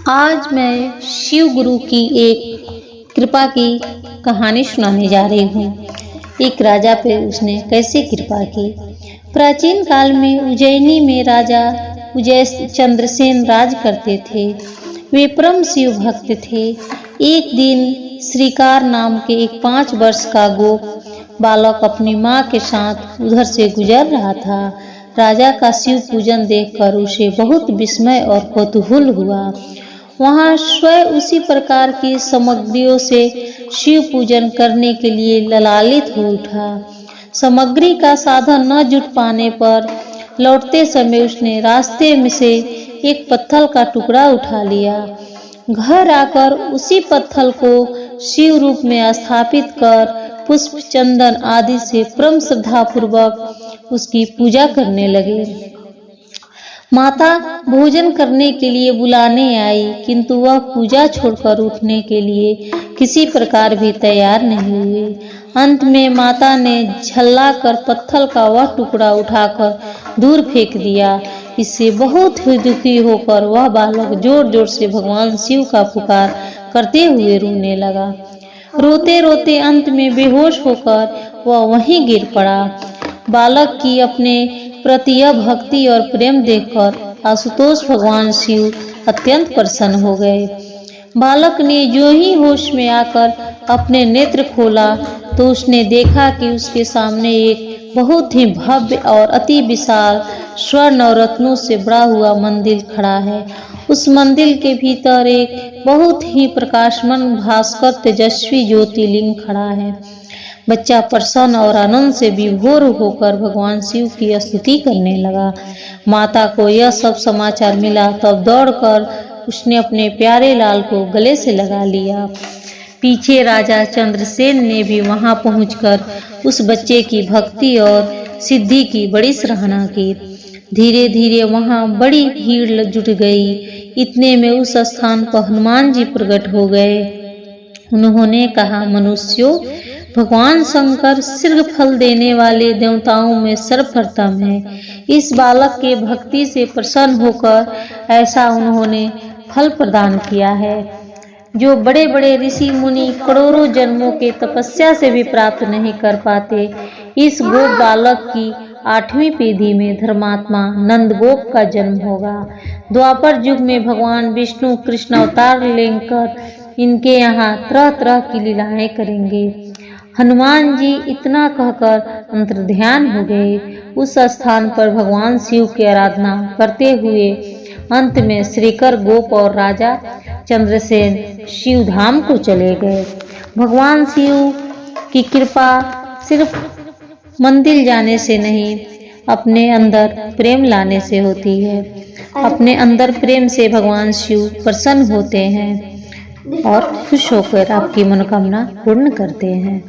आज मैं शिव गुरु की एक कृपा की कहानी सुनाने जा रही हूँ। एक राजा पे उसने कैसे कृपा की। प्राचीन काल में उज्जैनी में राजा उजय चंद्रसेन राज करते थे। वे परम शिव भक्त थे। एक दिन श्रीकार नाम के एक 5 वर्ष का गोप बालक अपनी माँ के साथ उधर से गुजर रहा था। राजा का शिव पूजन देखकर उसे बहुत विस्मय और कौतूहल हुआ। वहाँ स्वयं उसी प्रकार की सामग्रियों से शिव पूजन करने के लिए ललायित हो उठा। सामग्री का साधन न जुट पाने पर लौटते समय उसने रास्ते में से एक पत्थर का टुकड़ा उठा लिया। घर आकर उसी पत्थर को शिव रूप में स्थापित कर पुष्प चंदन आदि से परम श्रद्धा पूर्वक उसकी पूजा करने लगे। माता भोजन करने के लिए बुलाने आई, किंतु वह पूजा छोड़कर उठने के लिए किसी प्रकार भी तैयार नहीं हुई। अंत में माता ने झल्ला कर पत्थर का वह टुकड़ा उठाकर दूर फेंक दिया। इससे बहुत ही दुखी होकर वह बालक जोर जोर से भगवान शिव का पुकार करते हुए रोने लगा। रोते रोते अंत में बेहोश होकर वह वहीं गिर पड़ा। बालक की अपने प्रति यह भक्ति और प्रेम देखकर आशुतोष भगवान शिव अत्यंत प्रसन्न हो गए। बालक ने जो ही होश में आकर अपने नेत्र खोला तो उसने देखा कि उसके सामने एक बहुत ही भव्य और अति विशाल स्वर्ण और रत्नों से बड़ा हुआ मंदिर खड़ा है। उस मंदिर के भीतर एक बहुत ही प्रकाशमान भास्कर तेजस्वी ज्योतिर्लिंग खड़ा है। बच्चा प्रसन्न और आनंद से विभोर होकर भगवान शिव की स्तुति करने लगा। माता को यह सब समाचार मिला तब दौड़कर उसने अपने प्यारे लाल को गले से लगा लिया। पीछे राजा चंद्रसेन ने भी वहां पहुंचकर उस बच्चे की भक्ति और सिद्धि की बड़ी सराहना की। धीरे धीरे वहां बड़ी भीड़ जुट गई। इतने में उस स्थान पर हनुमान जी प्रकट हो गए। उन्होंने कहा, मनुष्यों, भगवान शंकर शीघ्र फल देने वाले देवताओं में सर्वप्रथम है। इस बालक के भक्ति से प्रसन्न होकर ऐसा उन्होंने फल प्रदान किया है जो बड़े बड़े ऋषि मुनि करोड़ों जन्मों के तपस्या से भी प्राप्त नहीं कर पाते। इस गोप बालक की 8वीं पीढ़ी में धर्मात्मा नंदगोप का जन्म होगा। द्वापर युग में भगवान विष्णु कृष्ण अवतार लेकर इनके यहाँ तरह तरह की लीलाएं करेंगे। हनुमान जी इतना कहकर अंतर्ध्यान हो गए। उस स्थान पर भगवान शिव की आराधना करते हुए अंत में श्रीकर गोप और राजा चंद्रसेन शिव धाम को चले गए। भगवान शिव की कृपा सिर्फ मंदिर जाने से नहीं, अपने अंदर प्रेम लाने से होती है। अपने अंदर प्रेम से भगवान शिव प्रसन्न होते हैं और खुश होकर आपकी मनोकामना पूर्ण करते हैं।